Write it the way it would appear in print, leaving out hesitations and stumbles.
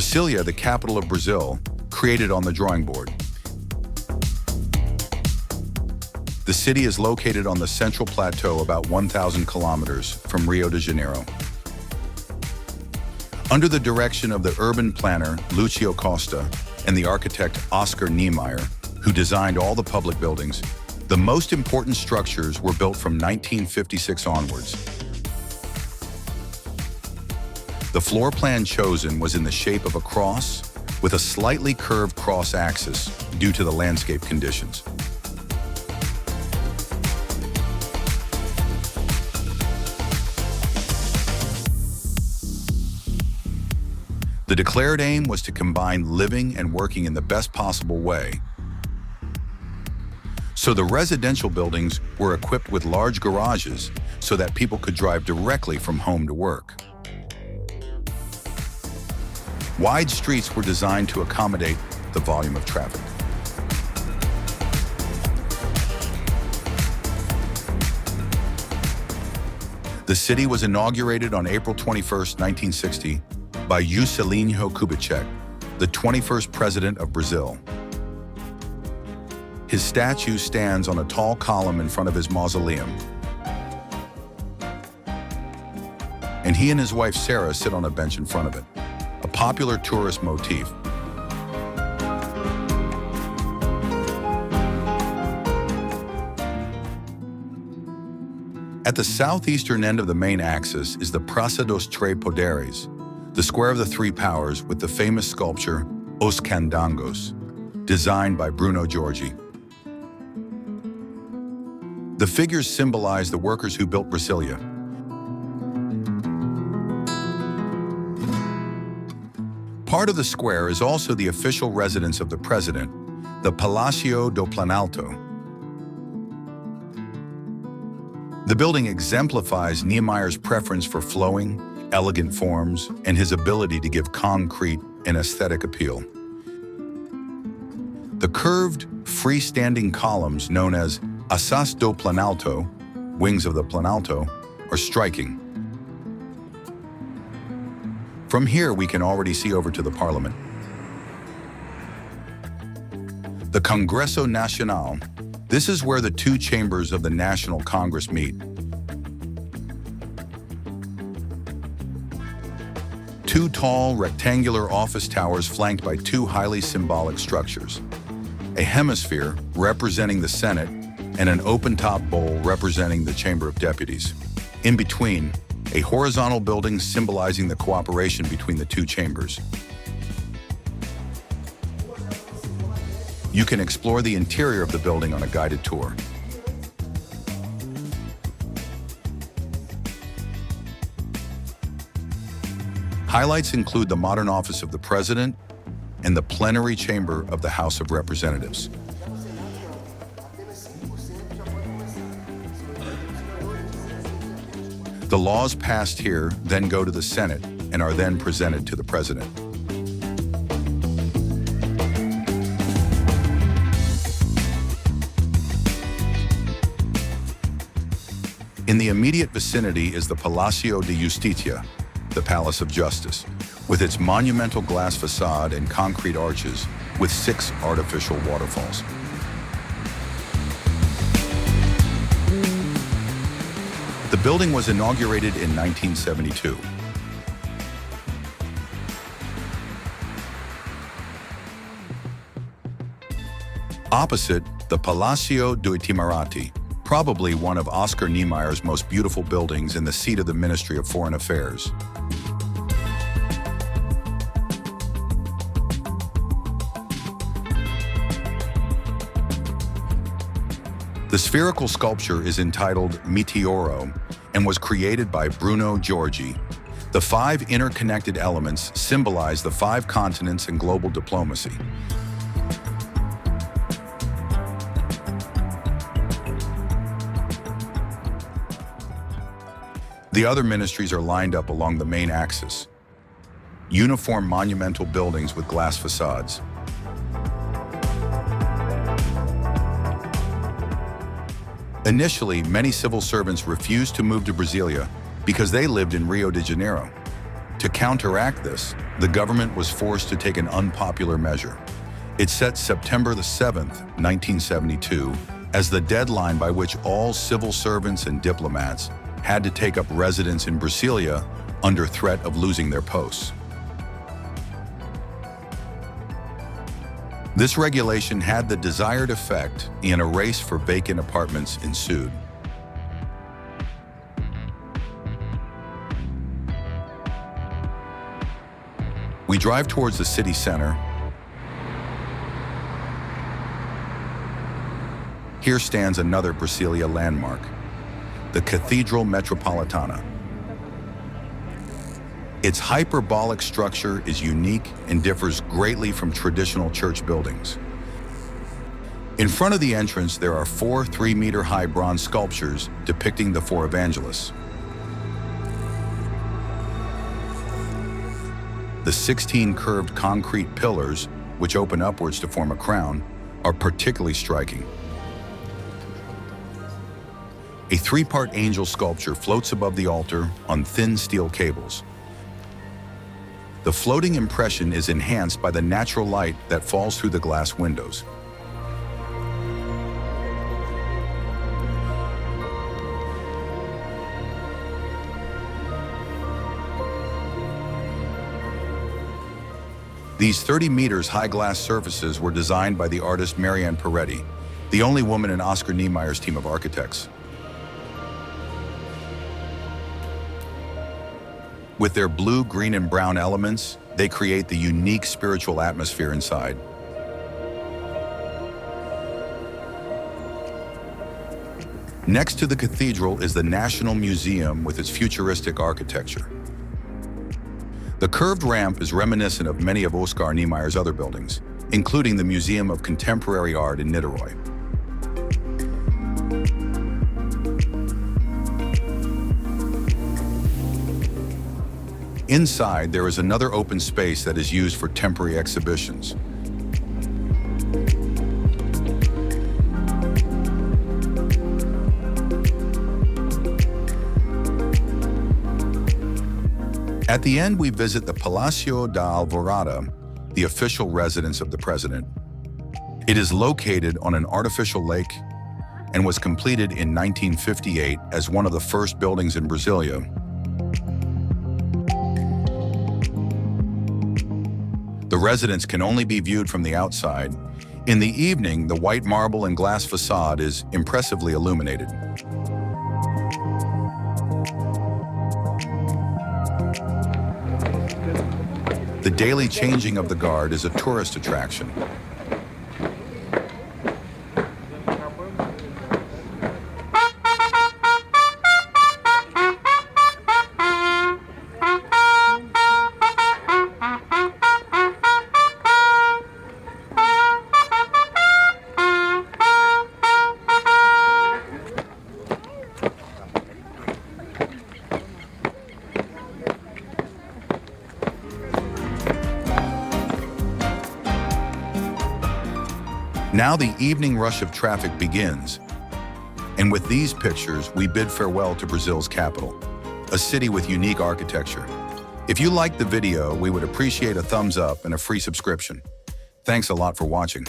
Brasília, the capital of Brazil, created on the drawing board. The city is located on the central plateau about 1,000 kilometers from Rio de Janeiro. Under the direction of the urban planner Lúcio Costa and the architect Oscar Niemeyer, who designed all the public buildings, the most important structures were built from 1956 onwards. The floor plan chosen was in the shape of a cross with a slightly curved cross axis due to the landscape conditions. The declared aim was to combine living and working in the best possible way. So the residential buildings were equipped with large garages so that people could drive directly from home to work. Wide streets were designed to accommodate the volume of traffic. The city was inaugurated on April 21, 1960, by Juscelino Kubitschek, the 21st president of Brazil. His statue stands on a tall column in front of his mausoleum. And he and his wife Sarah sit on a bench in front of it, a popular tourist motif. At the southeastern end of the main axis is the Praça dos Três Poderes, the Square of the Three Powers, with the famous sculpture Os Candangos, designed by Bruno Giorgi. The figures symbolize the workers who built Brasília. Part of the square is also the official residence of the president, the Palácio do Planalto. The building exemplifies Niemeyer's preference for flowing, elegant forms, and his ability to give concrete an aesthetic appeal. The curved, freestanding columns known as Asas do Planalto, wings of the Planalto, are striking. From here, we can already see over to the Parliament. The Congresso Nacional. This is where the two chambers of the National Congress meet. Two tall, rectangular office towers flanked by two highly symbolic structures. A hemisphere representing the Senate and an open-top bowl representing the Chamber of Deputies. In between, a horizontal building symbolizing the cooperation between the two chambers. You can explore the interior of the building on a guided tour. Highlights include the modern office of the President and the plenary chamber of the House of Representatives. The laws passed here then go to the Senate and are then presented to the President. In the immediate vicinity is the Palacio de Justicia, the Palace of Justice, with its monumental glass facade and concrete arches with 6 artificial waterfalls. The building was inaugurated in 1972. Opposite, the Palacio do Itamaraty, probably one of Oscar Niemeyer's most beautiful buildings and the seat of the Ministry of Foreign Affairs. The spherical sculpture is entitled Meteoro and was created by Bruno Giorgi. The 5 interconnected elements symbolize the 5 continents and global diplomacy. The other ministries are lined up along the main axis. Uniform monumental buildings with glass facades. Initially, many civil servants refused to move to Brasília because they lived in Rio de Janeiro. To counteract this, the government was forced to take an unpopular measure. It set September the 7th, 1972, as the deadline by which all civil servants and diplomats had to take up residence in Brasília under threat of losing their posts. This regulation had the desired effect, and a race for vacant apartments ensued. We drive towards the city center. Here stands another Brasília landmark, the Cathedral Metropolitana. Its hyperbolic structure is unique and differs greatly from traditional church buildings. In front of the entrance, there are 4 3-meter-high bronze sculptures depicting the 4 evangelists. The 16 curved concrete pillars, which open upwards to form a crown, are particularly striking. A 3-part angel sculpture floats above the altar on thin steel cables. The floating impression is enhanced by the natural light that falls through the glass windows. These 30 meters high glass surfaces were designed by the artist Marianne Peretti, the only woman in Oscar Niemeyer's team of architects. With their blue, green, and brown elements, they create the unique spiritual atmosphere inside. Next to the cathedral is the National Museum with its futuristic architecture. The curved ramp is reminiscent of many of Oscar Niemeyer's other buildings, including the Museum of Contemporary Art in Niterói. Inside, there is another open space that is used for temporary exhibitions. At the end, we visit the Palacio da Alvorada, the official residence of the president. It is located on an artificial lake and was completed in 1958 as one of the first buildings in Brasília. The residence can only be viewed from the outside. In the evening, the white marble and glass facade is impressively illuminated. The daily changing of the guard is a tourist attraction. Now the evening rush of traffic begins, and with these pictures, we bid farewell to Brazil's capital, a city with unique architecture. If you liked the video, we would appreciate a thumbs up and a free subscription. Thanks a lot for watching.